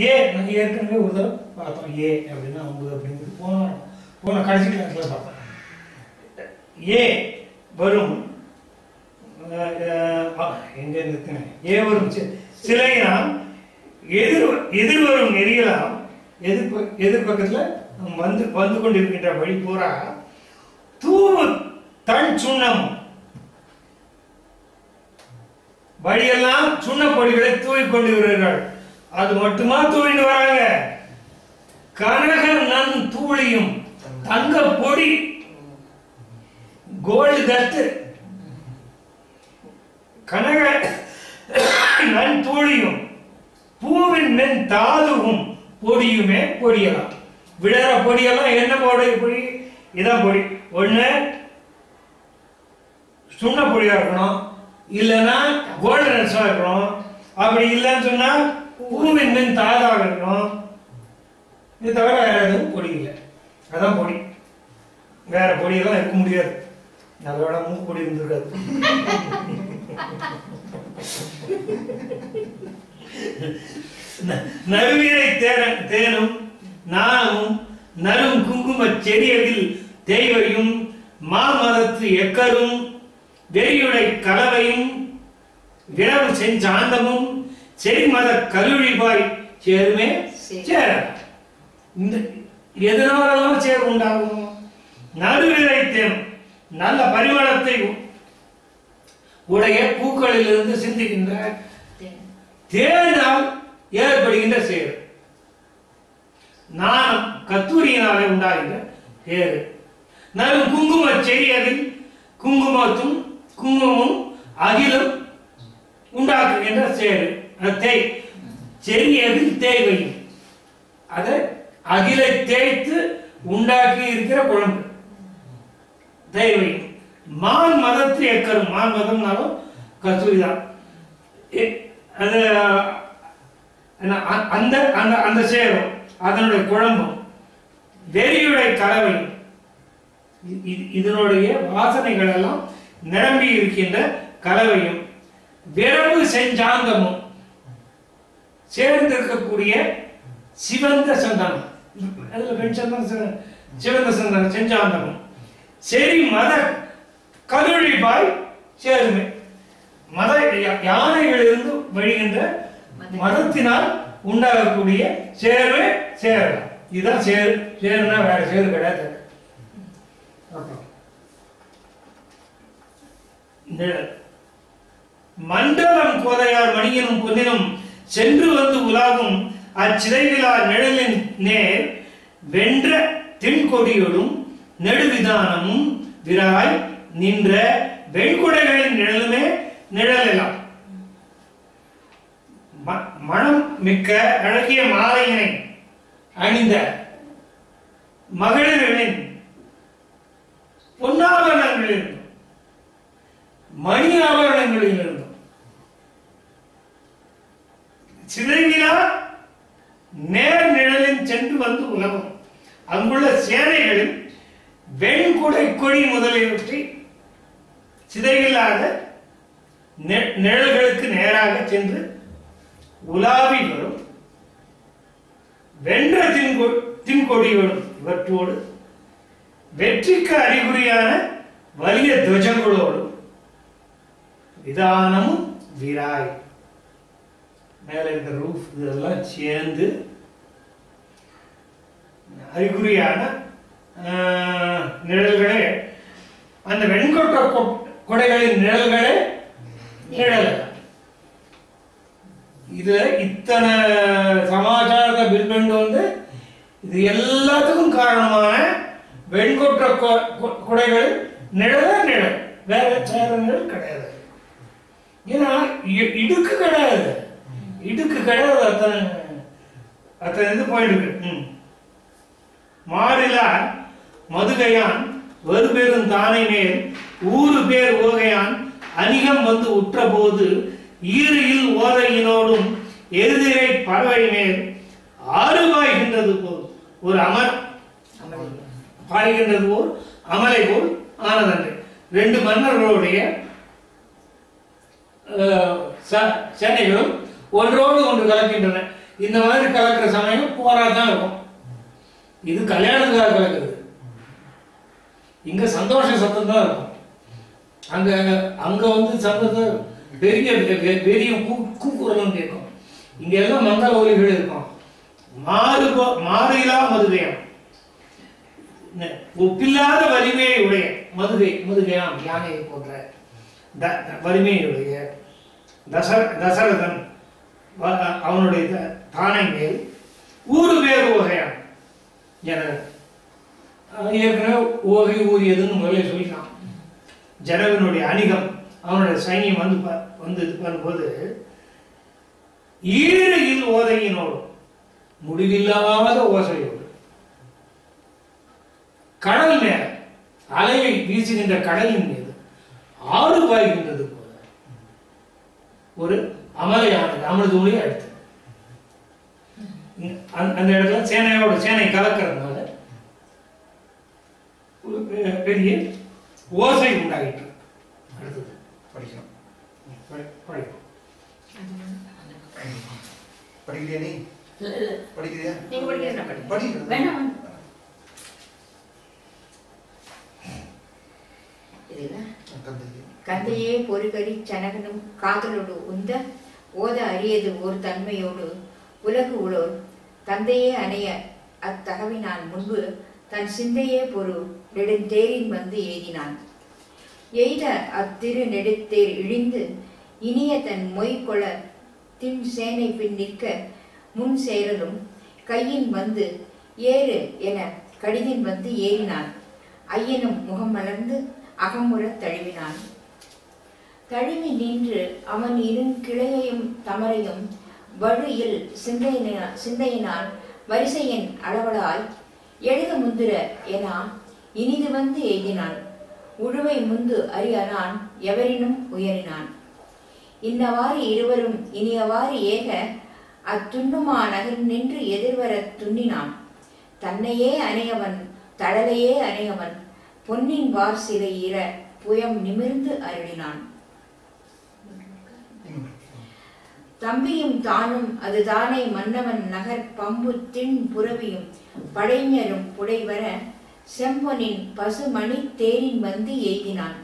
ஏ நான் ஏற்கனவே ஒரு தடவை பார்த்தோம். ஏ அப்படின்னா 9 அப்படிங்கிறது போன கடைசி கிளாஸ்ல பார்த்தோம். ஏ வரும் எங்க நிறுத்தினேன். ஏ வரும் சிலையினால் எதிர்வரும் நெறியலாம் எதிர்பக்கத்துல வந்து கொண்டிருக்கின்ற வழி பூரா தூவு தன் சுண்ணம் வழியெல்லாம் சுண்ணப்பொடிகளை தூவி கொண்டு வருகிறார்கள். அது மட்டுமா தூவிட்டு வராங்க? கனக நன் தூளியும் தங்க பொடி கோல்டு தட்டு கனக நன் தூளியும் பூவின் மென் தாதுவும் பொடியுமே பொடியலாம். விழற பொடியெல்லாம் என்ன பொடி? இதான் பொடி. ஒண்ணு சுண்ண பொடியா இருக்கணும், இல்லைன்னா கோல்டு நட்ஸா இருக்கணும். அப்படி இல்லைன்னு சொன்னா பூவின் மென் தாதாக இருக்கணும். இது தவிர வேற எதுவும் பொடி இல்லை. அதான் பொடி. வேற பொடியெல்லாம் இருக்க முடியாது. அதோட மூக்கு பொடி இருந்திருக்காது. நறுவினை தேனும் நானும் நரும் குங்கும செடியதில் தேய்வையும் மாமரத்து எக்கரும் வெறியுடை கலவையும் விரவு செஞ்சாந்தமும் செரிமத கல்லூரிபாய் சேருமே சேர. இந்த எதனாலெல்லாம் சேர் உண்டாகும்? நறுவினை தேனும் நல்ல பரிமளத்தை உடைய பூக்களிலிருந்து சிந்திக்கின்ற தேனால் ஏற்படுகின்ற சேரு. நாணம் கத்தூரியினாலே உண்டாகின்ற சேரு. நரும் குங்கும செடியதில் குங்குமமும் அகிலும் உண்டாக்குகின்ற சேரு. செடியதில் தேய்வையும் அதை அகிலை தேய்த்து உண்டாக்கி இருக்கிற குழம்பு தேய்வையும். மான் மதத்து எக்கரும். மான் மதம்னாலும் கஸ்தூரி தான். அது அந்த அந்த சேரும் அதனுடைய குழம்பும் வெறியுடைய கலவையும் இதனுடைய வாசனைகள் எல்லாம் நிரம்பி இருக்கின்ற கலவையும் விரவு செஞ்சாந்தமும் சேர்ந்திருக்கக்கூடிய சிவந்த சந்தனம். அதுல பெண் சந்தனம், சிவந்த சந்தனம், செஞ்சாந்தமும் சரி மத கல்லூரிபாய் சேருமே. மத யானைகளிலிருந்து வழிகின்ற மதத்தினால் உண்டாகக்கூடிய சேர்வே சேரலாம். இதுதான் சேரு. சேருனா வேற சேரு கிடையாது. மண்டலம் கோதையார் மணியனும் பொன்னினும் சென்று வந்து உலாவும் அச்சிறைவிழா நிழலின் நேர் வென்ற தென்கொடியோடும் நெடுவிதானமும் விராய் நின்ற வெண்குடைகளின் நிழலுமே நிழலெல்லாம். மனம் மிக்க அழகிய மாலையினை அணிந்த மகளிர்களின் பொன்னாபரணங்களிலிருந்தும் மணி ஆபரணங்களிலிருந்தும் சிதைவிலா நேர் நிழலில் சென்று வந்து உலகம் அங்குள்ள சேனைகளில் வெண்குடை கொடி முதலியவற்றை சிதைவில்லாத நிழல்களுக்கு நேராக சென்று உலாவி வரும் வென்ற தின்கொடியோடும் இவற்றோடு வெற்றிக்கு அறிகுறியான வலிய துவஜங்களோடும் விதானமும் விராய் மேல இந்த ரூஃப் இதெல்லாம் சேர்ந்து அறிகுறியான நிழல்களே அந்த வெண்கொற்ற கொடைகளின் நிழல்களே நிழல். இது இத்தனை சமாச்சாரத்தை பில் பண்ணி வந்து இது எல்லாத்துக்கும் காரணமான வெண்கொற்ற கொடைகள் நிழல நிழல், வேற சேரங்கள் கிடையாது. ஏன்னா இடுக்கு கிடையாது, இடுக்கு கிடையாது. அத்தனை இது போயிடுது. மாறிலார் மதுகையான் வருபெரும் தானை மேல் ஊறு பேர் ஓகையான் அணிகம் வந்து உற்ற போது ஈரையில் ஓதையினோடும் எதிரை பறவை மேல் ஆறுவாய்கின்றது போல் ஒரு அமர் பாய்கின்றது போல் அமலை போல் ஆனதன்று. ரெண்டு மன்னர்களுடைய சேனைகளும் ஒன்றோடு ஒன்று கலக்கின்றன. இந்த மாதிரி கலக்கிற சமயம் போராதான் இருக்கும். இது கல்யாணத்துக்காக கலக்குறது. இங்க சந்தோஷ சத்தம் தான் இருக்கும். அங்க அங்க வந்து சத்தத்தை பெரிய பெரிய கூக்குரலும் கேட்கும். இங்க எல்லாம் மங்கள ஒலிகள் இருக்கும். மாறிலா மதுகையம், ஒப்பில்லாத வலிமையை உடைய மதுகையாம் யானையை போன்ற வலிமையுடைய தசரதன் அவனுடைய தானை மேல் ஊரு வேறு வகையான் என ஏற்கனவே ஓகை ஊறியதுன்னு முதலே சொல்லிட்டான். ஜனகனுடைய அணிகம் அவனுடைய சைன்யம் வந்து இது பண்ணும்போது ஈழையில் ஓதையினோடு முடிவில்லாத ஓசையோடு கடல் மேல அலையை வீசுகின்ற கடலின் மீது ஆறு பாய்கின்றது போல ஒரு அமலையானது அமிர்த ஒளி அடுத்து அந்த இடத்துல சேனை கலக்கிறதுனால பெரிய ஓசை உண்டாகிட்டு. அடுத்தது படிக்கணும். படிக்கிறியா நீ? படிக்கிறியா? நீங்க படிக்கிறீங்க? படிக்கிறேன். வேணாம். இதுல கந்தையே பொறுகரி சனகனும் காதலோடு உந்த ஓத அறியது ஒரு தன்மையோடு உலகு உளோர் தந்தையே அணைய அத்தகவினான் முன்பு தன் சிந்தையே பொறு நெடுந்தேரின் வந்து எய்தினான். எய்த அத்திரு நெடுத்தேர் இழிந்து இனிய தன் மொய் கொள தின் சேனை பின் நிற்க முன் சேரலும் கையின் வந்து ஏறு என கடிதின் வந்து ஏறினான். ஐயனும் முகம் மலர்ந்து அகமுற தழுவினான். தழுவி நின்று அவன் கிளையையும் தமரையும் வழியில் சிந்தையினால் வரிசையின் அளவலாய் எழுத முந்திர என இனிது வந்து எய்தினான். உழுவை முந்து அறியனான் எவரினும் உயரினான். இன்னவாறு இருவரும் இனியவாறு ஏக அத்துண்ணுமா நகர் நின்று எதிர்வர துண்ணினான். தன்னையே அணையவன் தடலையே அணையவன் பொன்னின் வார் சிலை இர புயம் நிமிர்ந்து அருளினான். தம்பியும் தானும் அதுதானே மன்னவன் நகர் பம்பு தின் புறவியும் படைஞரும் புடைவர செம்பொனின் பசுமணி தேரின் வந்து எய்தினான்.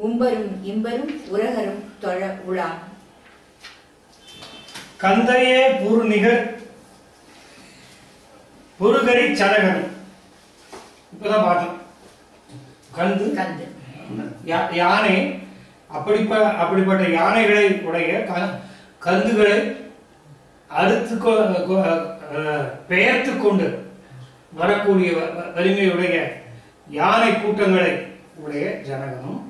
உம்பரும் இம்பரும் உரகரும் தொழ உளான். கந்தையே பூர்ணிகர் பொறுகரி சனகன். இப்பதான் பார்த்தோம். கந்து யானை அப்படிப்பட்ட யானைகளை உடைய கந்துகளை அறுத்து பெயர்த்து கொண்டு வரக்கூடிய வலிமையுடைய யானை கூட்டங்களை உடைய ஜனகனும்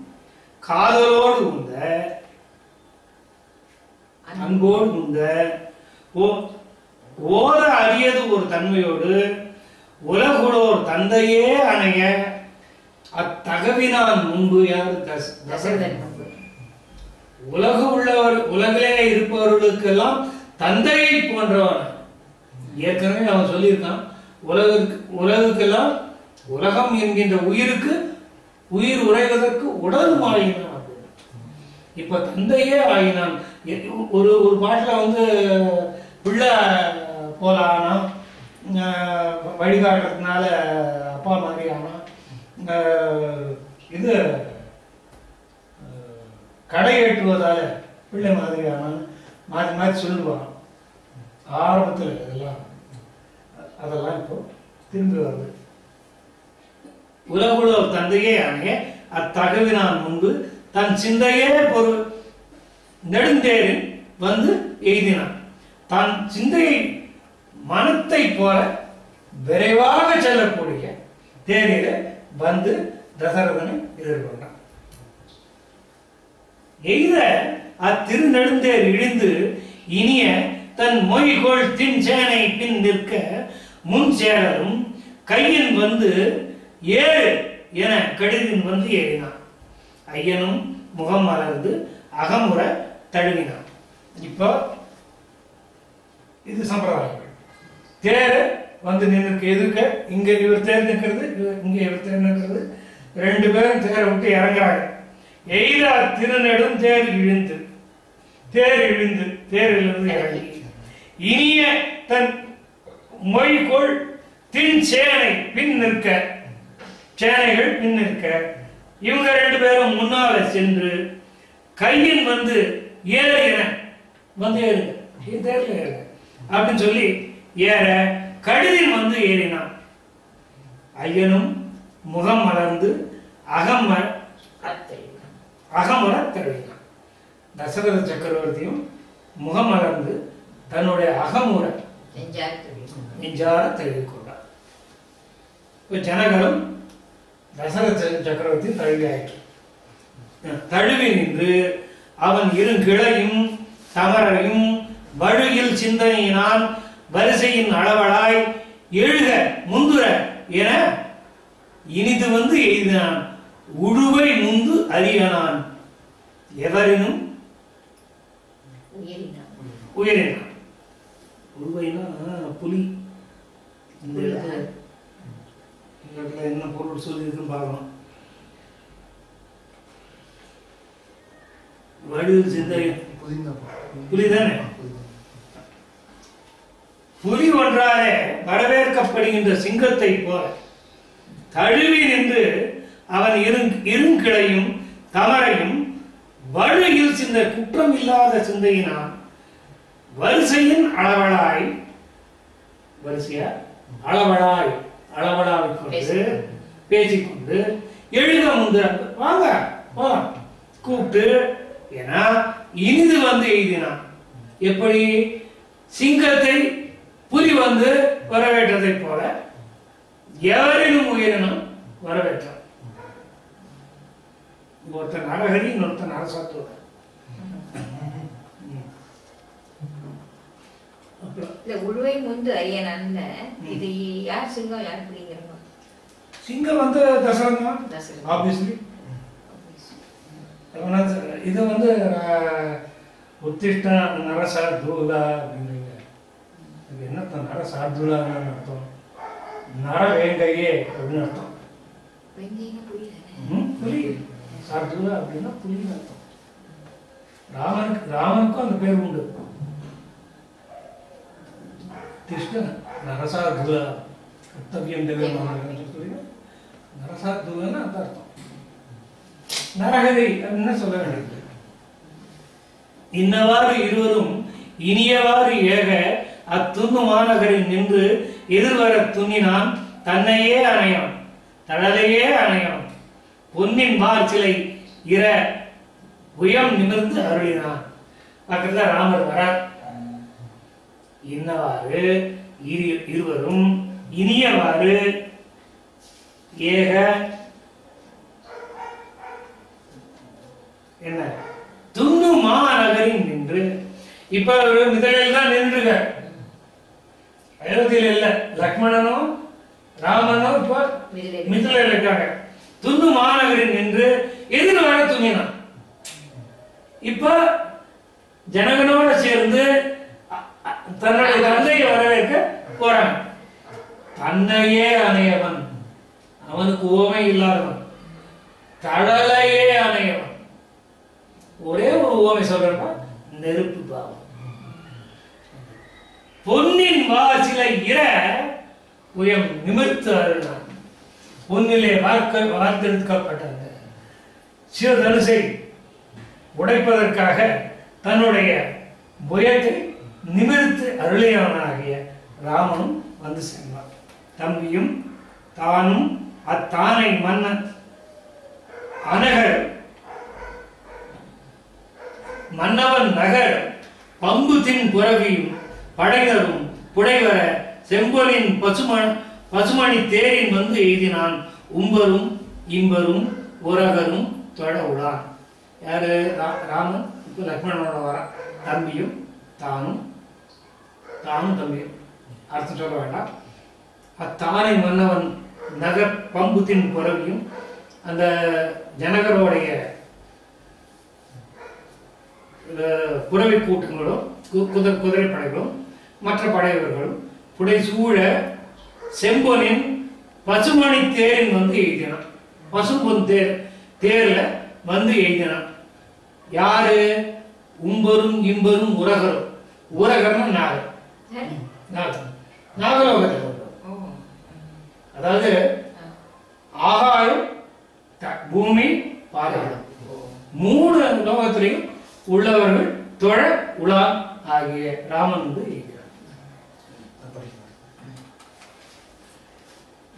காதலோடு உந்த அன்போடு உந்த ஓர அறியது ஒரு தன்மையோடு உலகுளோர் தந்தையே அணைய அத்தகவினான் முன்பு யாரு தசரதன் உலகிலே இருப்பவர்களுக்கெல்லாம் தந்தையை போன்றவன். ஏற்கனவே அவன் சொல்லியிருக்கான், உலகுக்கெல்லாம் உலகம் என்கின்ற உயிருக்கு உயிர் உறைவதற்கு உடலும் ஆயினான். இப்ப தந்தையே ஆயினான். ஒரு பாட்டுல வந்து பிள்ளை போல ஆனா, வழிகாட்டுறதுனால அப்பா மாதிரி ஆனா, இது கடை ஏற்றுவதால பிள்ளை மாதிரி ஆனா மாற்றி மாற்றி சொல்லுவான். ஆரம்பத்தில் அதெல்லாம் இப்போ திரும்பி வருது. உலகுல தந்தையே அணைய அத்தகவினான் முன்பு தன் சிந்தையே பொருள் நெடுந்தேரில் வந்து எய்தினான். தன் சிந்தையை மனத்தை போல விரைவாக செல்லக்கூடிய தேரில வந்து தசரதனை எதிர்கொண்டான். எய்த அத்திருநெடுந்தேர் இழிந்து இனிய தன் மொய்கோள் தின் சேனை பின் நிற்க முன் சேரலும் கையின் வந்து ஏறு என கடிதின் வந்து ஏறினான். ஐயனும் முகம் மலர்ந்து அகமுற தழுவினான். இப்போ இது சம்பிரதாயங்கள். தேர் வந்து நின்று எதிர்க்க இங்க இவர் தேர் நிற்கிறது, இங்க இவர் தேர் நிற்கிறது. ரெண்டு பேரும் தேரை விட்டு இறங்குறாங்க. எய்தா திருநெடும் தேரிலிருந்து இறங்கி இனிய தன் மொய்கொள் தின் சேனை பின் நிற்க, சேனைகள் பின் நிற்க, இவங்க 2 பேரும் முன்னால சென்று கையின் வந்து ஏறின, வந்து ஏறுங்க அப்படின்னு சொல்லி ஏற கழுதின் வந்து ஏறினான். ஐயனும் முகம் மலர்ந்து அகமர தழுவினான். தசரத சக்கரவர்த்தியும் முகம் மலர்ந்து தன்னுடைய அகமுற நெஞ்சார தழுவி கொண்டார். இப்ப ஜனகரும் தசரத சக்கரவர்த்தி தழுவி ஆயிற்று. தழுவி நின்று அவன் இருங்கிளையும் தமரையும் வழுகில் சிந்தனையினான் வரிசையின் அளவலாய் எழுக முந்துர என இனிது வந்து எய்தினான். உழுவை முந்து அறியனான் எவரினும் உயரினான். உழுவைனா புலி. இந்த இடத்துல என்ன பொருள் சொல்லி இருக்குன்னு பார்க்கணும். வழுகில் சிந்தனை புலிதானே. புலி ஒன்றாலே வரவேற்கப்படுகின்ற சிங்கத்தை போல தழுவி நின்று அவன் இருங்கிளையும் தமரையும் வழுகில் சிந்த குற்றம் இல்லாத சிந்தையினான் வரிசையின் அளவலாய் அளவலாவிக்கொண்டு பேசிக்கொண்டு எழுத முந்து வாங்க போலாம் கூப்பிட்டு ஏன்னா இனிது வந்து எய்தினான். எப்படி சிங்கத்தை புலி வந்து வரவேற்றதை போல எவரினும் உயிரினும் வரவேற்றான். ஒருத்தன் நரஹரி, இன்னொருத்தன் நரசாத்துவன். உழுவை முந்து அறியனான்ல, இது யார் சிங்கம் யார் புலிங்கிறோம்? சிங்கம் வந்து தசரதன் ஆப்வியஸ்லி. இது வந்து உத்திஷ்ட நரசார்தூலா அப்படிங்கிறீங்க. இது என்னத்தான் நரசார்தூலான்னு அர்த்தம்? நர வேங்கையே அப்படின்னு அர்த்தம். புலி சார்தூலா அப்படின்னா புலின்னு அர்த்தம். ராமனுக்கும் அந்த பேர் உண்டு. கிருஷ்ணன் நரசார்தூலா கர்த்தவியம் சொல்லி நரசார்தூலான்னு அந்த அர்த்தம். நரகதை அப்படின்னு சொல்ல வேண்டியது. இன்னவாறு இருவரும் இனியவாறு ஏக அத்துண்ணு மாநகரில் நின்று எதிர்வர துண்ணினான் தன்னையே அணையான் தழலையே அணையான் பொன்னின் மார் சிலை இர உயம் நிமிர்ந்து அருளினான். பக்கத்துல ராமர் வரார். இன்னவாறு இருவரும் இனியவாறு ஏக என்ன துண்ணு மாநகரில் நின்று, இப்ப ஒரு மிதலில் தான் நின்றுங்க. அயோத்தியில இல்ல, லக்ஷ்மணனும் ராமனும் இப்ப மிதலில் இருக்காங்க. துண்ணு மாநகரில் நின்று எதிர் வர துணினான். இப்ப ஜனகனோட சேர்ந்து தன்னுடைய தந்தையை வரவேற்க போறாங்க. தன்னையே அணையவன், அவனுக்கு ஓமை இல்லாதவன், தடலையே அணையவன். ஒரே ஒரு ஓமை சொல்றப்ப நெருப்பு பாவம். பொன்னின் வாசிலை இர உயம் நிமிர்த்து அருளான். பொன்னிலே வார்த்தெடுக்கப்பட்ட சிவதனுசை உடைப்பதற்காக தன்னுடைய புயத்தை நிமிர்த்து அருளியவனாகிய ராமனும் வந்து சென்றான். தம்பியும் தானும் அத்தானை மன்னன் அனகர் மன்னவன் நகர் பம்புத்தின் புறவியும் படைகரும் புடைவர செம்பொலின் பசுமணி தேரின் வந்து எய்தினான். உம்பரும் இம்பரும் உரகரும் தொட உடான். யாரு? ராமன் இப்ப லக்ஷ்மணனோட வர தம்பியும் தானும் தம்பியும். அர்த்தம் சொல்ல வேண்டாம். அத்தானை மன்னவன் நகர் பம்புத்தின் புறவியும் அந்த ஜனகரோடைய புறவை கூட்டங்களும் குதிரை படைகளும் மற்ற படைவர்களும் புடை சூழ செம்பொனின் பசுமணி தேரின் வந்து எய்தினான். பசும்பொன் தேர்ல வந்து எய்தினான். யாரு? உம்பரும் இம்பரும் உரகரும். உரகர்னா நாகர். நாகலோகத்தில் அதாவது ஆகாயம் பூமி பாதாளம் 3 லோகத்திலையும் உள்ளவர்கள் தொழ உலா ஆகிய ராமன் வந்து இருக்கிறார்.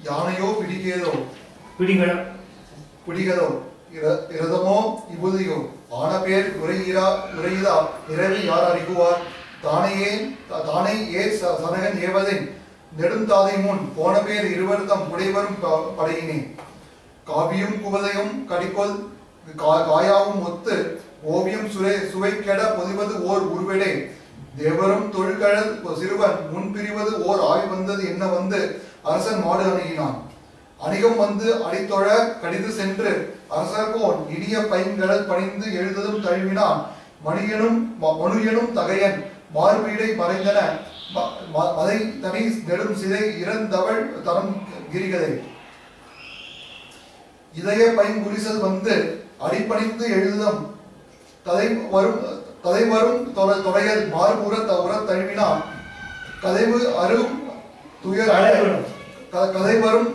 யானையோ பிடிகளோ இரதமோ இபுதியோ ஆன பேர் உரையிதா இரவி யார் அறிகுவார் தானே ஏர் சனகன் ஏவதின் நெடுந்தாதை முன் போன பேர் இருவர்தம் புடைவரும் படையினே காவியும் குவதையும் கடிக்கொள் காயாவும் ஒத்து ஓவியம் சுவை கெட பொதிவது ஓர் உருவெடே தேவரும் தொழிற்கழல் சிறுவன் முன் பிரிவது ஓர் ஆய் வந்தது என்ன வந்து அரசன் மாடு அணுகினான் அணிகம் வந்து அடித்தொழ கடிது சென்று அரசர்கோன் இனிய பைங்கடல் பணிந்து எழுததும் தழுவினான் மனுயனும் தகையன் மார்பீடை மறைந்தன மதை தனி நெடும் சிதை இறந்தவள் தரம் கிரிகதை இதய பைங்குரிசல் வந்து அடிப்பணிந்து எழுதுதம் கதை வரும் தொடையல் மார்புற தழுவினான் கதைவு அரும் துயர் கதை வரும்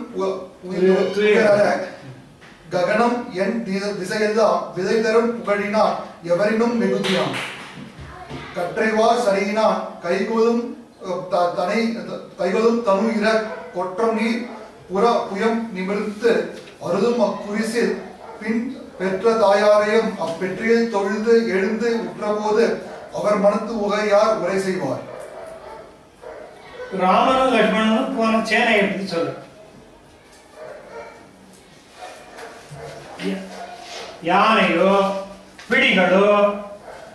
ககனம் என் திசையெல்லாம் விதை தரும் புகழினான் எவரினும் மிகுதியான் கற்றைவார் சரியினான் கைகொதும் தனு இர கொற்றம் நீர் புயம் நிமிர்த்து அருதும் அக்குரிசில் பின் பெற்ற தாயாரையும் அப்பெற்றியில் தொழுது எழுந்து உற்றபோது அவர் மனத்து உகையார் உரை செய்வார். ராமனும் லட்சுமணனும் போன சேனையை பற்றி சொல்லு. யானையோ பிடிகளோ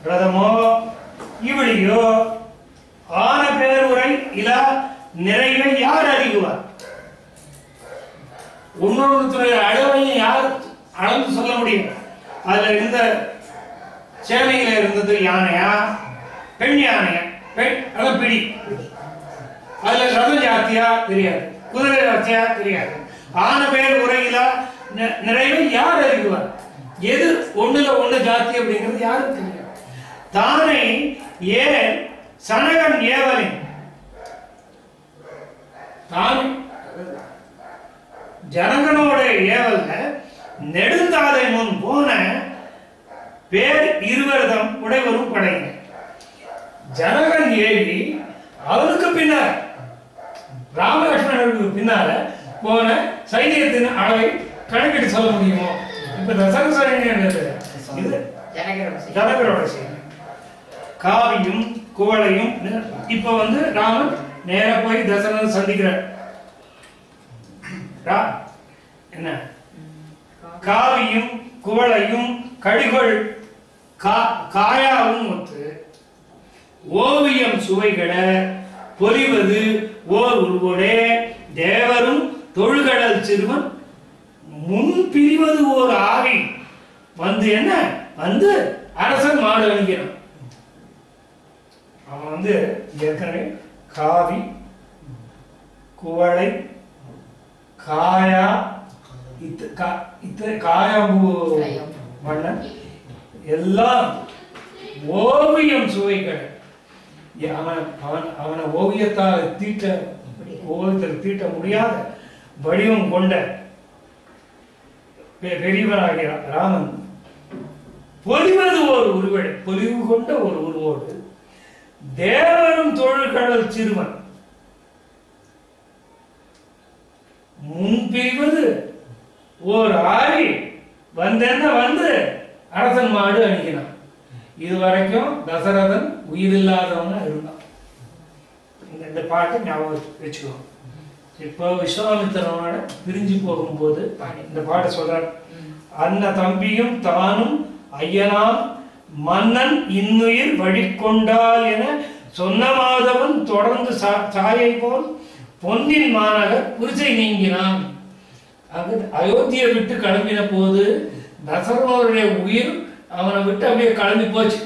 ரதமோ இவளியோ ஆன பேருரை இலா நிறைவை யார் அறிகுவார்? உன்னொருத்தருடைய அளவையும் யார் அளந்து சொல்ல முடியும்? அதுல இருந்த சேனையில இருந்தது யானையா பெண் யானையா? பெண் அதான் பிடி. அதுல ரத ஜாத்தியா தெரியாது, குதிரை ஜாத்தியா தெரியாது. ஆன பேர் உரையிலா நிறைவை யார் அறிகுவார்? எது ஒண்ணுல ஒண்ணு ஜாத்தி அப்படிங்கிறது யாரும் தெரியாது. தானே ஏன் சனகன் ஏவலின் தான் ஜனகனோட ஏவல்ல நெடுந்தாதை முன் போன பேர் இருவர்தம் உடைவரும் படையின. ஜனகன் ஏவி அவருக்கு பின்னால ராமலட்சுமணனுக்கு பின்னால போன சைனியத்தின் அளவை கணக்கிட்டு சொல்ல முடியுமோ? இப்ப தசரத சைன்யம் இது ஜனகரோட சைன்யம். காவியும் குவளையும் இப்ப வந்து ராமன் நேர போய் தசரதன் சந்திக்கிறார். என்ன காவியும் குவளையும் கடிகொள் காயாவும் ஒத்து ஓவியம் சுவைகட பொலிவது ஓர் உருவோடே தேவரும் தொழுகடல் சிறுவன் முன் பிரிவது ஓர் ஆவி வந்து என்ன வந்து அரசன் மாடு அணிகிறான். அவன் வந்து ஏற்கனவே காவி குவளை காயா காயாம்பூ மன்னன் எல்லாம் ஓவியம் சுவைகள். அவனை ஓவியத்தால் தீட்ட முடியாத வடிவம் கொண்ட பெரியவனாகிய ராமன் பொலிவது ஒரு உருவடை பொலிவு கொண்ட ஒரு உருவோடு தேவரும் தொழிற்கடல் சிறுவன் முன்பிரிவது ஓர் ஆரி வந்தென்ன வந்து அரசன் மாடு அணிக்கிறான். இதுவரைக்கும் தசரதன் உயிரில்லாதவனா இருந்தான். இந்த பாட்டை ஞாபகம் வச்சுக்கோ. இப்போ விஸ்வாமித்திரனோட பிரிஞ்சு போகும்போது இந்த பாட்டை சொல்றார். அன்ன தம்பியும் தானும் ஐயனாம் மன்னன் இன்னுயிர் வழிகொண்டால் என சொன்ன மாதவன் தொடர்ந்து சாயை போல் பொன்னின் மாநகர் புரிசை நீங்கினான். அயோத்தியை விட்டு கிளம்பின போது தசரதனுடைய உயிர் அவனை விட்டு அப்படியே கிளம்பி போச்சு.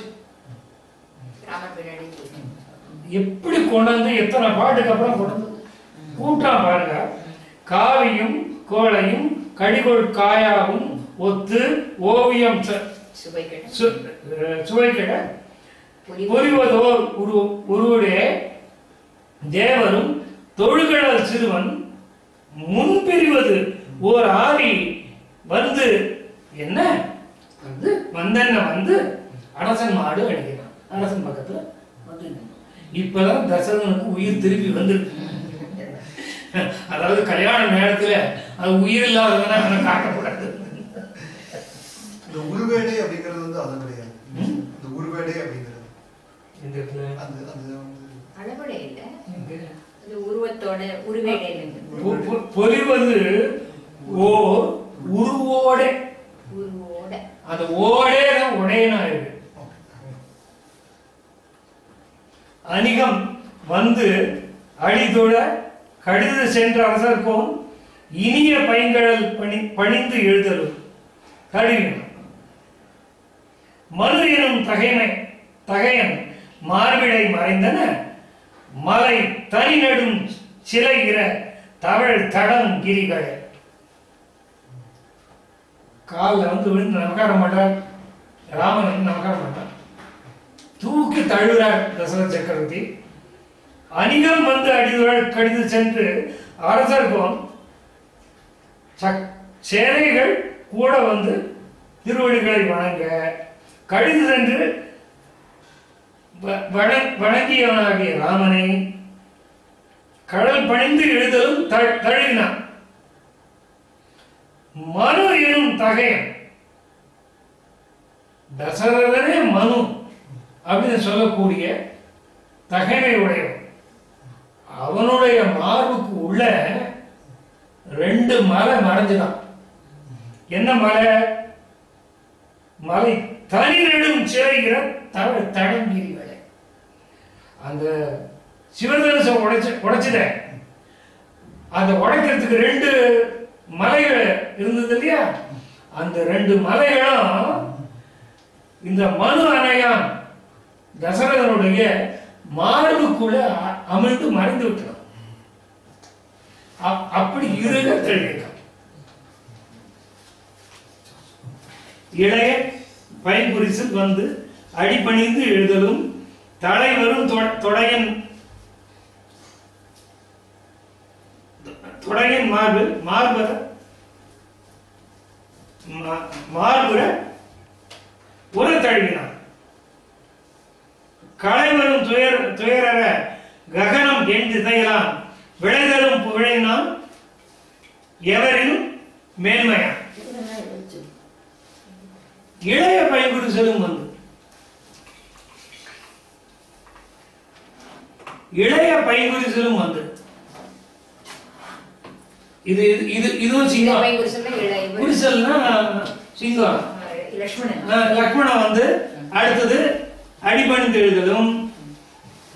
எப்படி கொண்டு எத்தனை பாட்டுக்கு அப்புறம் கொண்டு கூட்டம் பாருங்க. காவியும் கோளையும் கடிகொள் காயாவும் ஒத்து ஓவியம் சுவைக்கிட பொறிவதோர் உருவுடைய தேவரும் தொழுகடல் சிறுவன் முன்பிரிவது ஓர் ஆரி வந்து என்ன வந்து வந்து அரசன் மாடு அடிக்கிறான். அரசன் பக்கத்துல வந்து இப்பதான் தசரதனுக்கு உயிர் திருப்பி வந்துருக்கு. அதாவது கல்யாண நேரத்துல அது உயிர் இல்லாதவன காட்டக்கூடாது. இந்த உருவேடை அப்படிங்கிறது வந்து அது கிடையாது. இந்த உருவேடை அப்படிங்கிறது இந்த இடத்துல அளவடை இல்ல, அது உருவத்தோட உருவேடை. பொலிவது ஓ உருவோட உருவோட அந்த ஓடே உடையனா இருக்கு. அணிகம் வந்து அடிதொழ கடிது சென்ற அரசர்கோன் இனிய பைங்கடல் பணிந்து எழுதலும் தழுவினான். மனு எனும் தகையன் மார்பிடை மறைந்தன மலை தனி நடும் சிலைகிற தவழ் தடம் கிரிகளை. காலில் வந்து விழுந்து நமக்கார மாட்டார் ராமன், வந்து நமக்கார மாட்டார், தூக்கி தழுவுறார் தசரத சக்கரவர்த்தி. அணிகம் வந்து அடிதுழல் கடிது சென்று அரசர்கோன் சேனைகள் கூட வந்து திருவடிகளை வணங்க கடிது சென்று வணங்கியவனாகிய ராமனை கடல் பணிந்து எழுதலும் தழுவினான். மனு எனும் தகையன், தசரதனே மனு அப்படின்னு சொல்லக்கூடிய தகைமை உடையவன். அவனுடைய மார்புக்கு உள்ள 2 மலை மறைஞ்சுதான். என்ன மலை? மலை தனி நெடும் சிலைகிற தடங்கிரிகளை. அந்த சிவதனுசம் உடைச்சுட அந்த உடைக்கிறதுக்கு 2 மலைகள் இருந்தது இல்லையா? அந்த 2 மலைகளும் இந்த மனு அணையான் தசரதனுடைய மார்புக்குள்ள அமிழ்ந்து மறைந்து விட்டான். அப்படி இருக தெளிவிக்கும். இளைய பைங்குரிசில் வந்து அடிபணிந்து எழுதலும் தலைவரும் தொடையன் மார்புற உர தழுவினான். களைவரும் துயரற ககனம் என் திசையலாம் விளைதலும் புகழினான் எவரிலும் மேன்மையான். இளைய பைங்குரிசலும் வந்து இதுவும் சிங்கம். குரிசல்னா சிங்கம். லக்ஷ்மணன் வந்து அடுத்தது அடிபணிந்து எழுதலும்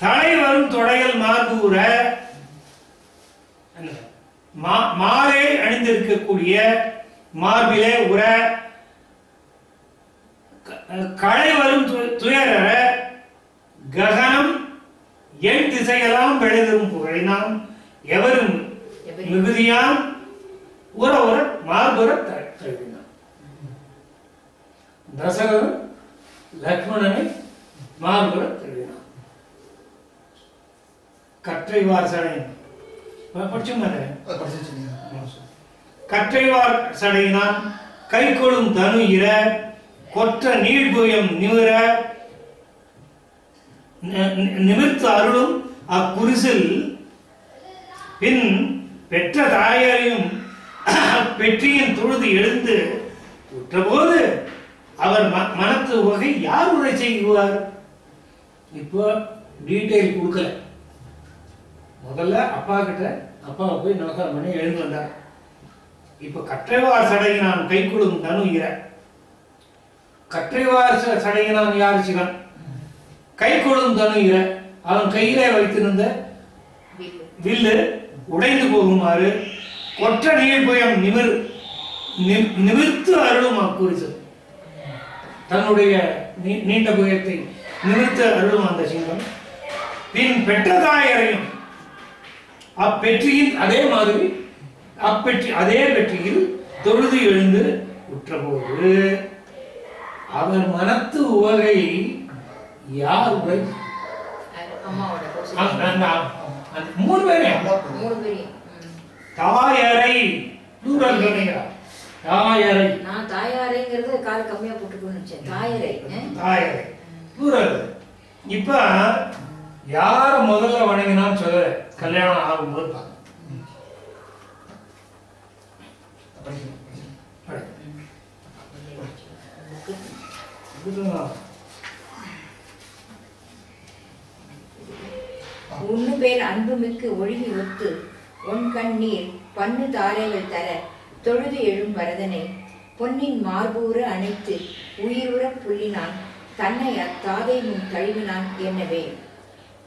தலைவரும் தொடையல் மார்பூர மாலை அணிந்திருக்கக்கூடிய மார்பிலே உர களைவரும் துயரற ககனம் என் திசையெல்லாம் விளைதரும் புகழினான் எவரும் மிகுதியான் உர உர மார்புற தழுவினான். தசரதன் லக்ஷ்மணனை மார்புற தழுவினான். கற்றைவார் சடையன் கற்றைவார் சடையினான் கைகொள்ளும் தனு இர கொற்ற நீழ்புயம் நிமிர நிமிர்த்து அருளும் அக்குரிசில் பின் பெற்ற தாயாரையும் பெற்றியின் தொழுது எழுந்து உற்றபோது அவர் மனத்து வகை யார் உரை செய்வார்? இப்போ டீட்டெயில் கொடுக்கல. முதல்ல அப்பா கிட்ட அப்பாவை போய் நமஸ்காரம் பண்ணி எழுந்து வந்தார். இப்ப கற்றைவார் சடையினான் கைக்குழும் தனு இர. கற்றைவார் சடையினான் யார்? சிவன். கைக்குழும் தனு இர, அவன் கையிலே வைத்திருந்த வில்லு உடைந்து போகுமாறு கொற்ற நீழ்புயம் நிமிர்த்து அருளும் அக்குரிசல். தன்னுடைய நீண்ட புயத்தை நிமிர்த்து அருளும் அந்த சிங்கம் பின் பெற்ற தாயரையும் அப்பெற்றியின் அதே மாதிரி அதே வெற்றியில் தொழுது எழுந்து உற்றபோது அவர் மனத்து உவகை யார் உரை? அந்த 3 பேரையும் அம்மா கூட. 3 பேரையும். தாயரை ப்ளூரல் சொன்னீங்களா? தாயரை நான் தாயாரைங்கிறது கால் கம்மியா போட்டுக்கணும்னு நினைச்சேன். தாயரை. தாயரை ப்ளூரல். இப்ப யார முதல்ல வணங்கினான்னு சொல்ல கல்யாணம் ஆகும்போது பாருங்க. உன்னு பேர் அன்புமிக்கு ஒழுகி ஒத்து உன் கண்ணீர் பண்ணு தாரைகள் தர தொழுது எழும் வரதனை பொன்னின் மார்பூர அணைத்து உயிருற புள்ளினான் தன்னை அத்தாதை முன் தழுவினான் என்னவே.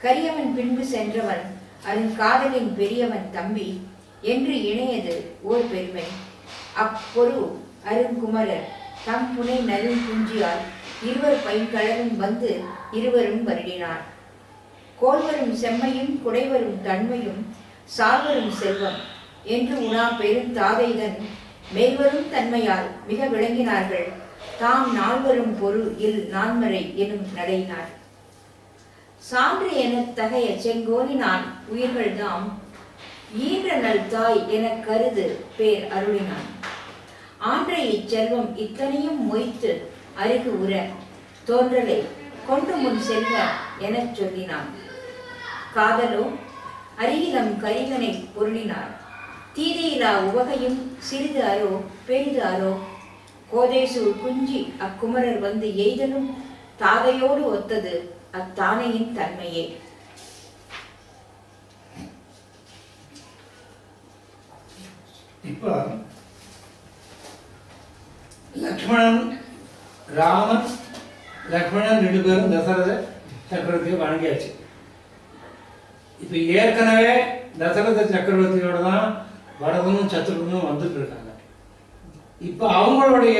கரியவன் பின்பு சென்றவன் அதன் காதலின் பெரியவன் தம்பி என்று இணையது ஓர் பெருமை. அப்பொரு அருங்குமரர் தம் புனை நலும் குஞ்சியால் இருவர் பைங்கழலும் வந்து இருவரும் வருடினார். கோள்வரும் செம்மையும் குடைவரும் தன்மையும் சால்வரும் செல்வம் என்று உணா பெரும் தாதைதன் மேல்வரும் தன்மையால் மிக விளங்கினார்கள். தாம் நால்வரும் பொரு இல் நான்மறை எனும் நடையினார். சான்று எனத் தகைய செங்கோலினான் உயிர்கள் தாம் ஈன்ற நல் தாய் எனக் கருது பேர் அருளினான். ஆன்ற இச்செல்வம் இத்தனையும் மொய்த்து அருகு உற தோன்றலை கொண்டு முன் செல்க எனச் சொல்லினான். காதலோ அருகிலம் கரிகனை பொருளினார். தீதையிலா உவகையும் சிறிது அரோ பெரிது அரோ. கோதைசூர் குஞ்சி அக்குமரர் வந்து எய்தலும் தாதையோடு ஒத்தது அத்தானையின் தன்மையே. இப்ப லக்ஷ்மணன் ராமன் லக்ஷ்மணன் 2 பேரும் தசரத சக்கரவர்த்தியை வணங்கியாச்சு. இப்ப ஏற்கனவே தசரத சக்கரவர்த்தியோட தான் பரதனும் சத்ருகனும் வந்துட்டு இருக்காங்க. இப்ப அவங்களுடைய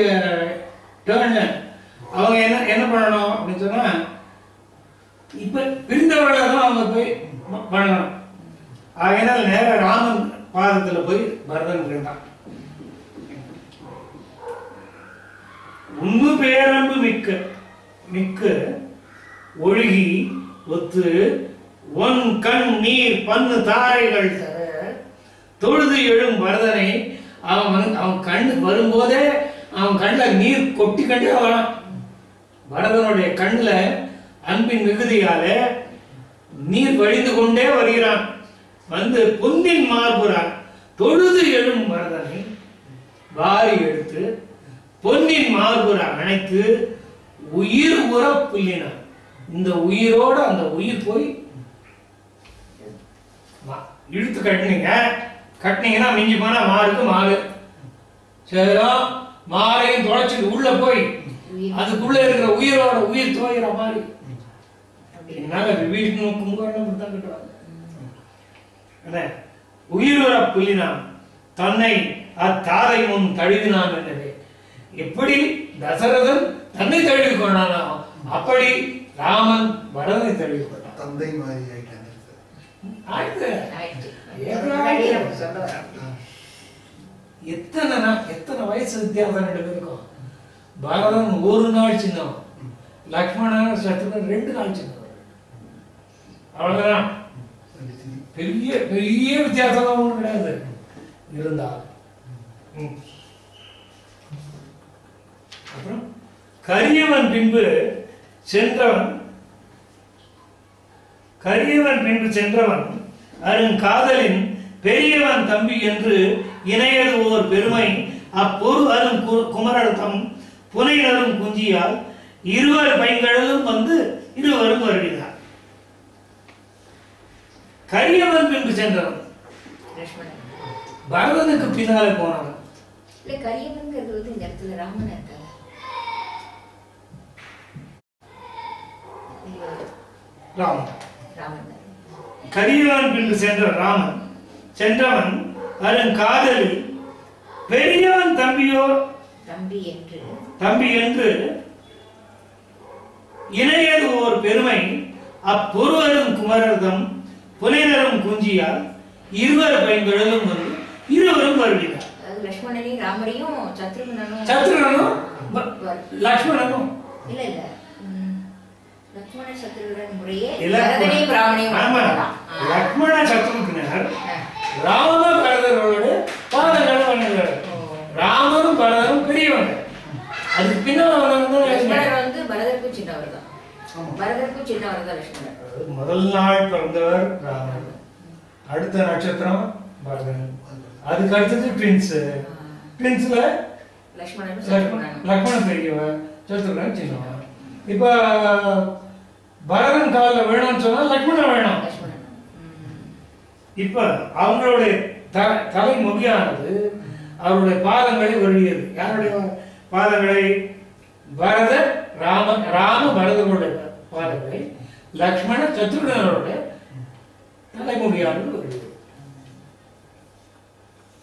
டேர்ன் அவங்க என்ன பண்ணணும் அப்படின்னு சொன்னா, இப்ப பிரிந்தவர்களை தான் அவங்க போய் பண்ணணும். அதனால நேர ராமன் பாதத்துல போய் பரதன் இருந்தான். உண்மை பேரன்பு மிக்க மிக்க ஒழுகி ஒத்து ஒன் கண் நீர் பண்ணு தாரைகள் தர தொழுது எழும் பரதனை அவன் கண்ணுக்கு வரும்போதே அவன் கண்ணில் நீர் கொட்டி கண்டே வரான். பரதனுடைய கண்ணுல அன்பின் மிகுதியால நீர் வழிந்து கொண்டே வருகிறான். வந்து பொன்னின் மார்புறான் தொழுது எழும் பரதனை வாரி எடுத்து பொன்னின் மார்புற அணைத்து உயிர் உற புள்ளினான். இந்த உயிரோட அந்த உயிர் போய் இழுத்து கட்டினீங்கன்னா மிஞ்சி போனா மாறுக்கு மாறு சேரும். மாறையும் தொலைச்சிட்டு உள்ள போய் அதுக்குள்ள இருக்கிற உயிரோட உயிர் தோயிற மாதிரி. என்னால விபீஷ்ணு கும்பகர்ணம் தான் கட்டுவாங்க. உயிர் உற புள்ளினான் தன்னை அத்தாதை முன் தழுவினான் என்னவே. எப்படி தசரதன் தன்னை தழுவி கொண்டானோ அப்படி ராமன் பரதனை தழுவி கொண்டான். தந்தை மாதிரி எத்தனை வயசு வித்தியாசம் 2 பேருக்கும். பரதன் 1 நாள் சின்னம், லக்ஷ்மணன் சத்ருகன் 2 நாள் சின்னம். அவ்வளவுதான். பெரிய பெரிய வித்தியாசம் ஒன்றும் கிடையாது. இருந்தால் அப்புறம் கரியவன் பின்பு சென்றவன் அருங்காதலின் பெரியவன் தம்பி என்று இணையது ஓர் பெருமை. அப்பொரு அரும் குமரர்தம் புனையரும் குஞ்சியால் இருவர் பைங்கழலும் வந்து இருவரும் வருடினார். கரியவன் பின்பு சென்றவன் பரதனுக்கு பின்னாலே போனான். கரியவன்கிறது வந்து இந்த இடத்துல ராமன் இருக்காங்க. கரியவன் பின்பு சென்றவன் அருங்காதலில் பெரியவன் தம்பி என்று இணையது ஓர் பெருமை. அப்பொருவரும் குமரர்தம் புனையரும் குஞ்சியால் இருவர் பைங்கழலும் வந்து இருவரும் வருகிறார். லக்ஷ்மணனையும் ராமரையும் சத்ருகனும் லக்ஷ்மணனும் இல்ல லக்ஷ்மண சத்ருகன் முறையே பரதனையும் ராமனையும் லக்ஷ்மண சத்ருக்னர் ராம பரதரோடு பாதங்களை வணங்குறாரு. ராமரும் பரதரும் பெரியவங்க, அதுக்கு பின்னால லட்சுமணர் வந்து பரதருக்கும் சின்னவர் தான். பரதருக்கும் சின்னவர் தான் லட்சுமணர். முதல் நாள் பிறந்தவர் ராமர், அடுத்த நட்சத்திரம் பரதன், அதுக்கு அடுத்தது ட்வின்ஸ். ட்வின்ஸ்ல லக்ஷ்மணன் பெரியவன், சத்ருகன் சின்னவன். இப்ப பரதன் காலில் வேணும்னு சொன்னா லக்ஷ்மணன் வேணும். இப்ப அவங்களுடைய தலை முடியானது அவருடைய பாதங்களை வருகிறது. யாருடைய பாதங்களை? பரத ராம பரதனுடைய பாதங்களை, லக்ஷ்மண சத்ருகனருடைய தலைமுடியானது வருகிறது.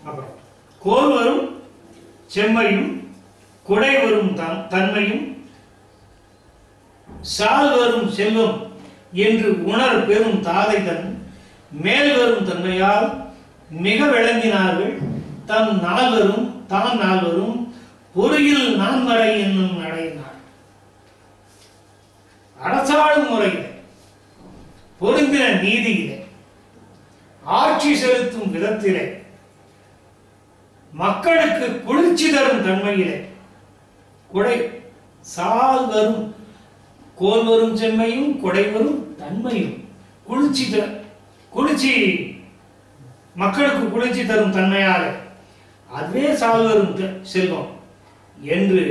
அப்புறம் கோல் வரும் செம்மையும் குடை வரும் தன்மையும் சால் வரும் செல்வம் என்று உணர் பெரும் தாதை தன் மேல் வரும் தன்மையால் மிக விளங்கினார்கள். தாம் நால்வரும் பொறியில் நான்மறை என்னும் நடையினார். அரசாளும் முறையிலே, பொருந்தின நீதியிலே, ஆட்சி செலுத்தும் விதத்திலே, மக்களுக்கு குளிர்ச்சி தரும் தன்மையிலே, குடை சால் வரும் கோல் வரும் செம்மையும் குடை வரும் தன்மையும், குளிர்ச்சி மக்களுக்கு குளிர்ச்சி தரும் தன்மையால் அதுவே சால் வரும் செல்வம் என்று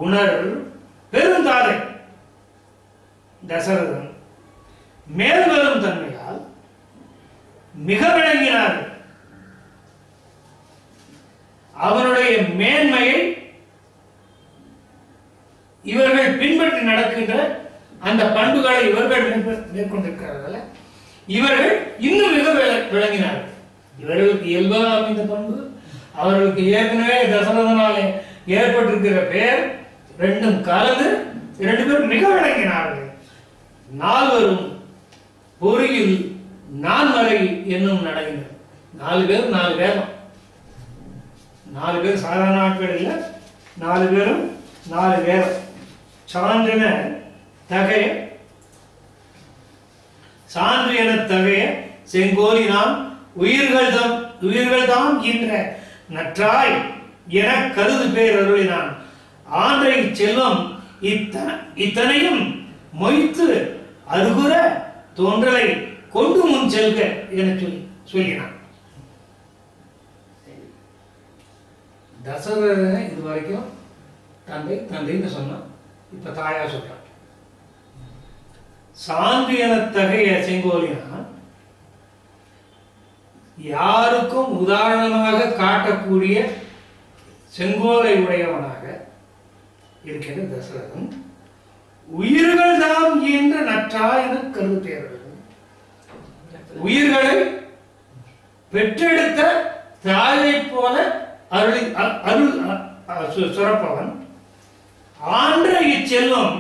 உணர் பெருந்தாதை தசரதன் மேல் வரும் தன்மையால் மிக விளங்கினார். அவனுடைய மேன்மையை இவர்கள் பின்பற்றி நடக்கின்ற அந்த பண்புகளை இவர்கள் மேற்கொண்டிருக்கிறார்கள். இவர்கள் இன்னும் மிக விளங்கினார்கள். இவர்களுக்கு இயல்பாக அமைந்த பண்பு, அவர்களுக்கு ஏற்கனவே தசரதனாலே ஏற்பட்டிருக்கிற பெயர் ரெண்டும் கலந்து இரண்டு பேரும் மிக விளங்கினார்கள். நால்வரும் பொறியில் நான்மறை என்னும் நடையினர். 4 பேரும் 4 வேதம். 4 பேர் சாதாரண ஆட்கள் இல்லை, 4 பேரும் 4 வேதம். சான்று என தகைய செங்கோலினான் உயிர்கள் தாம் என்ற நற்றாய் என கருது பேர் அருளினான். ஆன்றை செல்வம் இத்தனையும் மொய்த்து அருகுற தோன்றலை கொண்டு முன் செல்க என சொல்லினான். தசரதன் இது வரைக்கும் தந்தைன்னு சொன்னான், இப்ப தாயா சொல்றான். சான்று என தகைய செங்கோலினான் யாருக்கும் உதாரணமாக காட்டக்கூடிய செங்கோலை உடையவனாக இருக்கின்ற தசரதன் உயிர்கள் தாம் என்ற நற்றா என கருதுகிறார்கள். உயிர்களை பெற்றெடுத்த தாயை போல அருள் சுரப்பவன் ஆன்ற இச்செல்வம்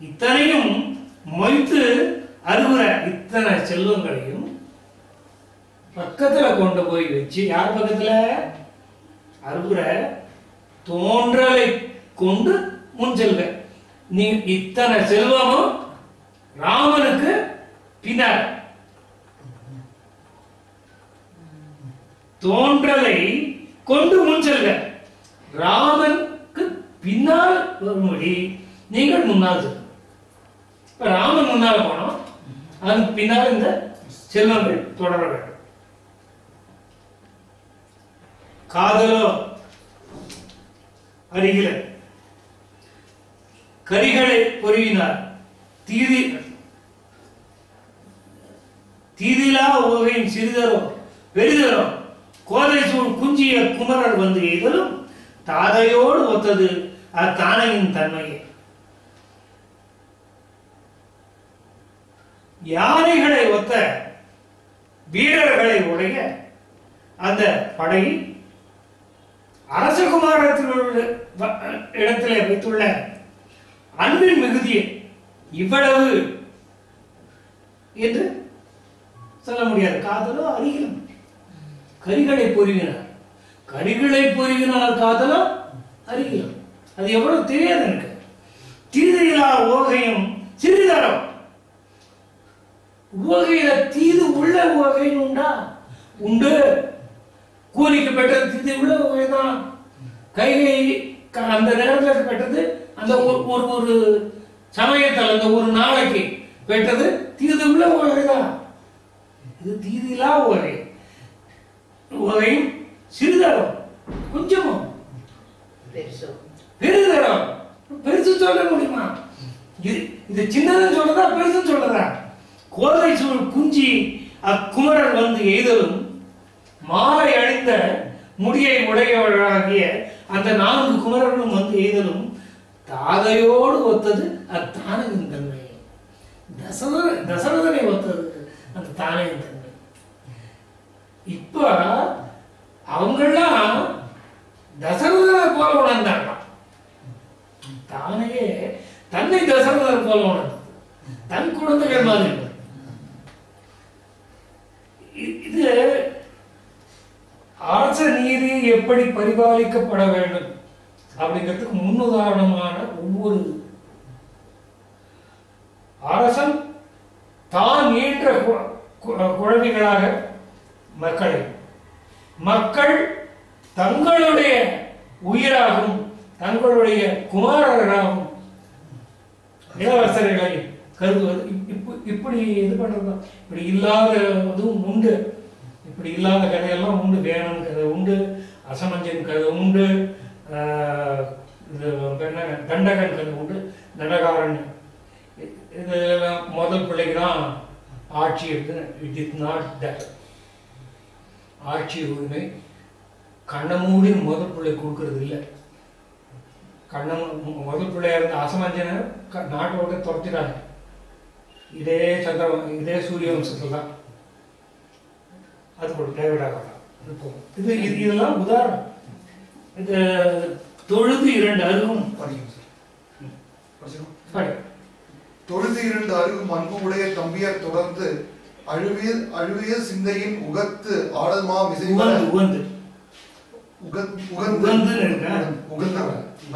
இத்தனையும் மொய்த்து அருகுற இத்தனை செல்வங்களையும் பக்கத்துல கொண்டு போய் வச்சு, யார் பக்கத்துல? அருகுற தோன்றலை கொண்டு முன் செல்வ. நீ இத்தனை செல்வமும் ராமனுக்கு பின்னால் தோன்றலை கொண்டு முன் செல்க. ராமனுக்கு பின்னால் வரும்படி நீங்கள் முன்னால் செல்லுங்கள். ராமன் முன்னால் போனோம், அதுக்கு பின்னால் இந்த செல்வங்கள் தொடர வேண்டும். காதலோ அருகில கரிகளை பொறியினார். தீதிலா உகையின் சிறிதரோ பெரிதரோ கோதை சூழ் குஞ்சிய குமரர் வந்து எதிலும் தாதையோடு ஒத்தது அத்தானையின் தன்மையே. யானைகளை ஒத்த வீரர்களை உடைய அந்த படை அரசகுமாரத்தில் இடத்திலே வைத்துள்ள அன்பின் மிகுதியை இவ்வளவு என்று சொல்ல முடியாது. காதலோ அருகிலும் கரிகளை பொறிவினார் காதலோ அருகிலும். அது எவ்வளவு தெரியாது எனக்கு. தீதிலா ஓகையும் சிறிதரம் உவகையில தீது உள்ள உவகை உண்டா? உண்டு. கூலிக்கு பெற்றது தீது உள்ள உவகைதான். கைகை அந்த நேரத்தில் பெற்றது, அந்த ஒரு சமயத்தில் அந்த ஒரு நாளைக்கு பெற்றது தீது உள்ள உவகைதான். இது தீதிலா உவகை. உவகையும் சிறிதரம், கொஞ்சமும் பெருதரம். பெருசு சொல்ல முடியுமா? இது சின்னதுன்னு சொல்றதா பெருசுன்னு சொல்றதா? கோதை சூழ் குஞ்சி அக்குமரன் வந்து எய்தலும் மாலை அணிந்த முடியை உடையவர்களாகிய அந்த 4 குமரர்களும் வந்து எய்தலும் தாதையோடு ஒத்தது அத்தானையின் தன்மை. தசரதனை ஒத்தது அந்த தானையின் தன்மை. இப்ப அவங்கெல்லாம் தசரதனை போல உணர்ந்தாங்க. தானையே தன்னை தசரதர் போல உணர்ந்தது, தன் குழந்தைகள் மாதிரி. இது அரச நீதி எப்படி பரிபாலிக்கப்பட வேண்டும் அப்படிங்கிறதுக்கு முன்னுதாரணமான ஒவ்வொரு அரசன் தான் ஈன்ற குழந்தைகளாக மக்களை, மக்கள் தங்களுடைய உயிராகவும் தங்களுடைய குமாரர்களாகவும் இளவரசர்களை கருதுவது. இப்படி இது பண்றது, இப்படி இல்லாததும் உண்டு. இப்படி இல்லாத கதையெல்லாம் உண்டு. வேணன் கதை உண்டு, அசமஞ்சன் கதை உண்டு, தண்டகன் கதை உண்டு, தண்டகாரன். இதெல்லாம் முதல் பிள்ளைக்கு தான் ஆட்சி இருக்கு. It is not that. ஆட்சி உரிமை கண்ணமூடி முதல் பிள்ளை கொடுக்கறது இல்லை. முதல் பிள்ளையா இருந்த அசமஞ்சனை நாட்டோட துரத்திட்டாங்க. இதே சூரிய வம்சத்துல தான். அது ஒரு டேவிடாக இது இதெல்லாம் உதாரணம். இது தொழுது 2 அருகும் தொழுது 2 அருகும் அன்பு உடைய தம்பியர் தொடர்ந்து அழுவிய சிந்தையின் உகத்து ஆடல்மா மிசை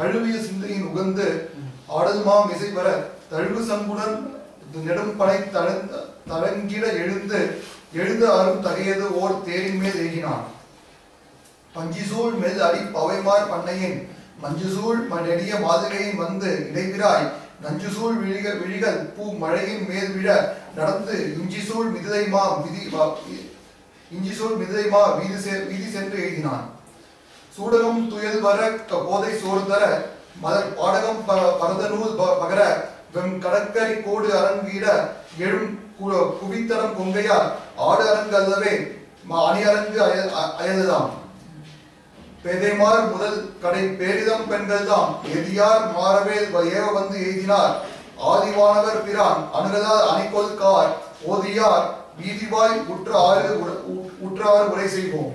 அழுவிய சிந்தையின் உகந்து ஆடல்மா மிசை வர தழுவு சங்குடன் நெடும் படை தளங்கிட எழுந்து அரும் தகையது ஓர் தேரின் மேல் ஏகினான். பஞ்சிசூழ் மேல் அடி பவைமார் பண்ணையின் மஞ்சுசூழ் நெடிய மாதுகையின் வந்து இடைவிராய் நஞ்சுசூழ் விழிகள் பூ மழையின் மேல் விழ நடந்து இஞ்சிசூழ் மிதைமா வீதி சென்று எழுதினான். சூடகம் துயல் வர போதை சோறு தர மலர் பாடகம் பரதநூல் பகர வெம் கடற்கரை கோடு அரங்கிட எழும் குவித்தடம் கொங்கையார் ஆடு அரங்கு அல்லவே அணி அரங்கு அயல்தாம். பேதைமார் முதல் கடை பேரிதம் பெண்கள் தாம் எதியார் மாறவேல் ஏவ வந்து எய்தினார். ஆதிவானவர் பிரான் அணுகதால் அணிகொள் கார் ஓதியார் வீதிவாய் உற்றாறு உரை செய்வோம்.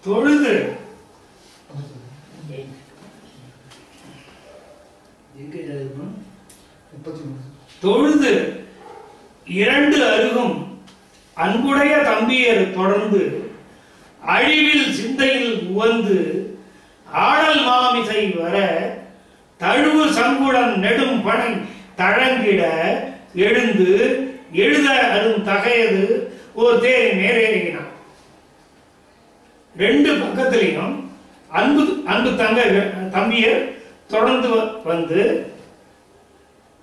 தொழுது தொழுது 2 அருகும் அன்புடைய தம்பியர் தொடர்ந்து அழிவில் சிந்தையில் உவந்து ஆடல் மாமிசை வர தழுவு சங்குடன் நெடும் பனை தழங்கிட எழுத அரும் தகையது ஒரு தேரி நேரேறினான். 2 பக்கத்திலையும் அன்பு தம்பியர் தொடர்ந்து வந்து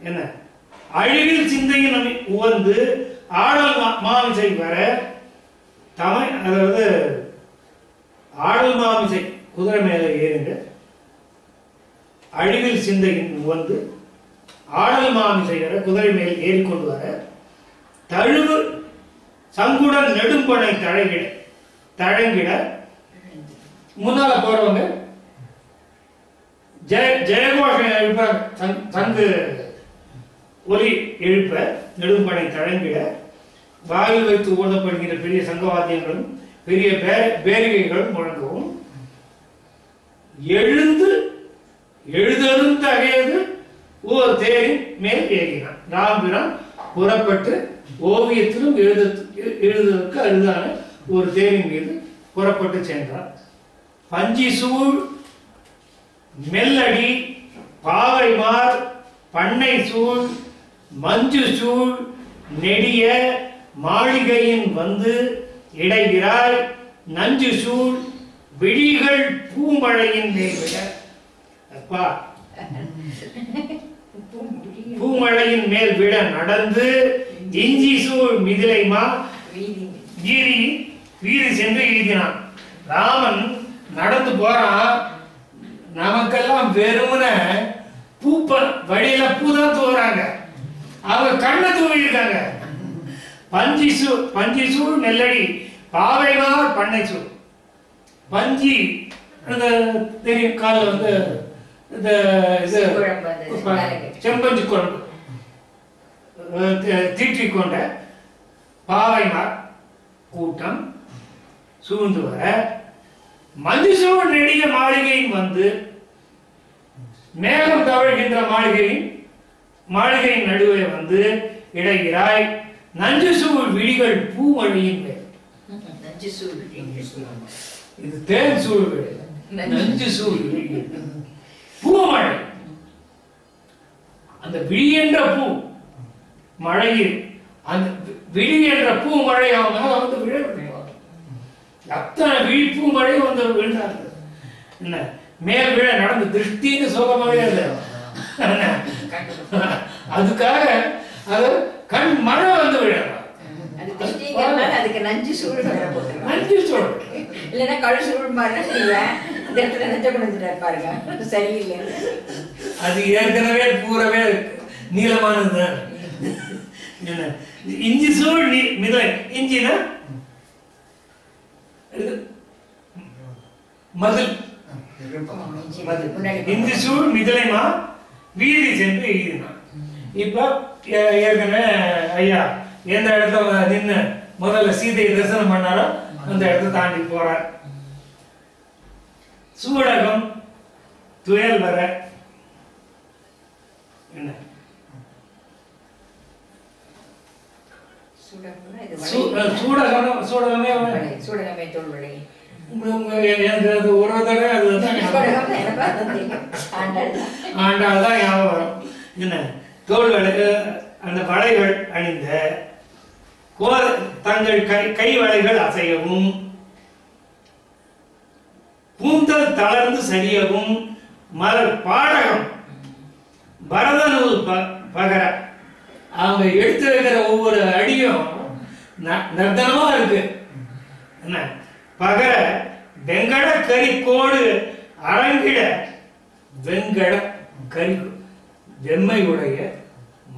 என்ன அழிவில் சிந்தையின் உவந்து ஆடல் மாமிசை வர அதாவது ஆடல் மாமிசை குதிரை மேல ஏறுங்க. அழிவில் சிந்தையின் உவந்து ஆடல் மாமிசை வர குதிரை மேல் ஏறிக்கொண்டு வர தழுவு சங்குடன் நெடும்பனை தழங்கிட முன்னால போறவங்க ஜெயகோஷம் எழுப்பாங்க. சங்கு ஒலி எழுப்ப நெடும்பனை தழங்கிட வாயில் வைத்து ஓதப்படுகிற பெரிய சங்கவாத்தியங்களும் பெரிய பேரிகைகளும் முழங்கவும் எழுதலும் தகையது ஓர் தேரின் மேல் ஏகினான். ராம்பிரான் புறப்பட்டு ஓவியத்திலும் எழுதுவதற்கு அரிதான ஒரு தேரின் மீது புறப்பட்டு சென்றார். பஞ்சி சூழ் மெல்லடி பாவைமார் பண்ணை சூழ் மஞ்சு சூழ் நெடிய மாளிகையின் வந்து இடைகிறாய் நஞ்சு சூழ் விழிகள் பூமழையின் மேல் விட. அப்பா, பூமழையின் மேல் விட நடந்து இஞ்சி சூழ் மிதிலைமா வீதி சென்று எழுதினான். ராமன் நடந்து போறான். நமக்கெல்லாம் வெறுமன பூப்ப வழியில பூதான் தூவுறாங்க, அவங்க கண்ணை தூவி இருக்காங்க. பஞ்சி சூழ் நெல்லடி பாவைமார் பண்ணை சூழ். பஞ்சி தெரியும், காலில் வந்து இந்த செம்பஞ்சு குழம்பு தீட்டிக் கொண்ட பாவைமார் கூட்டம் சூழ்ந்து வர மஞ்சு சூழ் நெடிய மாளிகையின் வந்து மேகம் தவழ்கின்ற மாளிகையின் நடுவே வந்து இடைகிறாய் நஞ்சு சூழ் விழிகள் பூமழையின் மேல். இது தேன் சூழ் விழி, நஞ்சு சூழ் விழி பூமழை. அந்த விழி என்ற பூ மழையில், அந்த விழி என்ற பூ மழை அவங்க வந்து விழ அத்தனை விழி பூ மழை வந்து விழுந்தார்கள். என்ன மேல் விழ நடந்து திருஷ்டின்னு சொல்லவே இல்லை. அதுக்காக அது கண் மழை வந்து விழலாம். அதுக்கு நஞ்சு சூழ் நஞ்சு சூழ் இல்லைன்னா கழு சூழ் பாருங்க, சரியில்லை. அது ஏற்கனவே பூரவே நீளமானது. என்ன இஞ்சி சூழ் மிதலை, இஞ்சினா மதில், இஞ்சி சூழ் மிதலைமா வீதி சென்று எழுதினான். இப்ப ஏற்கனவே ஐயா எந்த இடத்துல நின்று முதல்ல சீதையை தரிசனம் பண்ணாரோ அந்த இடத்த தாண்டி போறார். சூடகம் துயல் வர என்ன சூடகமே தோல்வழி எனக்கு ஒரு தடவை ஆண்டாள் தான் ஞாபகம் வரும். என்ன தோல் அந்த வளைகள் அணிந்த தங்கள் கை வளைகள் அசையவும் பூந்தல் தளர்ந்து சரியவும் மலர் பாடகம் பரத நூல் பகர. அவங்க எடுத்து வைக்கிற ஒவ்வொரு அடியும் நர்த்தனமா இருக்கு. என்ன பகர வெங்கட கரிக்கோடு அரங்கிட வெங்கட கரி வெம்மையுடைய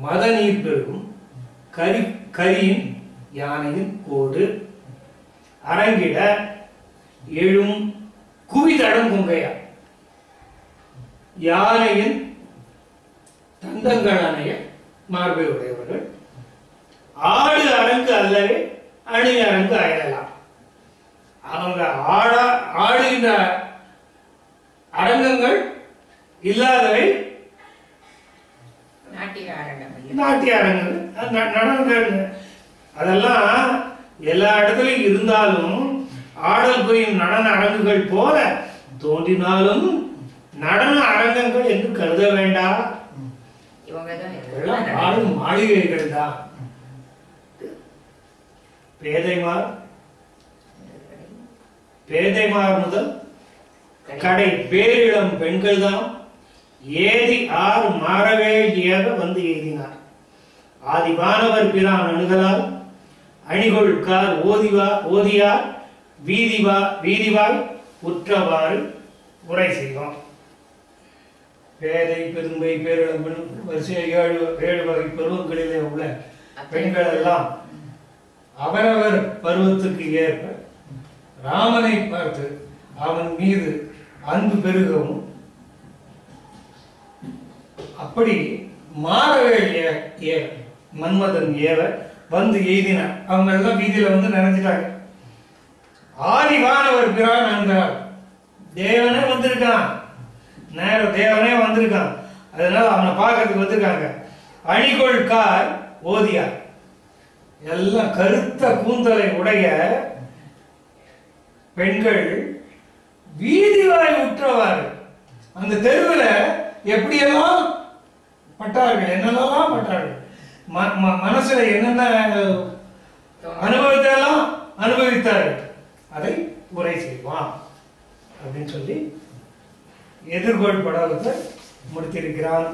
மத நீர் பெருகும் கரியின் யானையின் கோடு அரங்கிட எழும் குவிதடம் கொங்கையா யானையின் தந்தங்கள் அணைய மார்பை உடையவர்கள் ஆடு அரங்கு அல்லவே அணி அரங்கு அயலலாம். அவங்க ஆடுகின்ற அரங்கங்கள் இல்லாதவை நாட்டிய அரங்கங்கள், நடனங்கள். அதெல்லாம் எல்லா இடத்துலையும் இருந்தாலும் ஆடல் புரியும் நடன அரங்குகள் போல தோன்றினாலும் நடன அரங்கங்கள் என்று கருத வேண்டாம். ஆடும் மாளிகைகள் தான். பேதைமார் முதல் கடை பேரிளம் பெண்கள் தான் ஏதி ஆறு மாறவேண்டியாக வந்து எழுதினார். ஆதிவானவர் பிரான் அணுகலால் அணிகொள்கார் ஓதியார் வீதிவாய் உற்றவாறு உரை செய்வோம். பேதை பெரும்பை பேரிளம் வரிசை 7 வகை பருவங்களிலே உள்ள பெண்கள் எல்லாம் அவரவர் பருவத்துக்கு ஏற்ப ராமனை பார்த்து அவன் மீது அன்பு பெருகவும் அப்படி மாறவேண்டிய மன்மதன் ஏவ வந்து எய்தினார். அவங்க எல்லாம் வீதியில வந்து நினைச்சிட்டாங்க. ஆதிவானவர் பிரான் அன்றார் தேவனே வந்திருக்கான், நேர தேவனே வந்திருக்கான். அதனால அவனை பார்க்கறதுக்கு வந்திருக்காங்க. அணிகொள்கார் ஓதியார் எல்லாம் கருத்த கூந்தலை உடைய பெண்கள் வீதிவாய் உற்றவாறு அந்த தெருவில் எப்படியெல்லாம் பட்டார்கள், என்னென்னலாம் பட்டார்கள், மனசுல என்னென்ன அனுபவத்தையெல்லாம் அனுபவித்தார்கள், அதை உரை செய்வான் அப்படின்னு சொல்லி எதிர்கோள் படலத்தை முடித்திருக்கிறான்.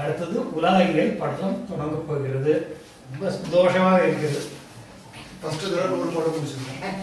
அடுத்தது உலகியல் படலம் தொடங்க போகிறது. ரொம்ப சந்தோஷமாக இருக்கிறது. ஃபர்ஸ்ட் தடவை ஒரு படம் முடிச்சிருக்கோம்.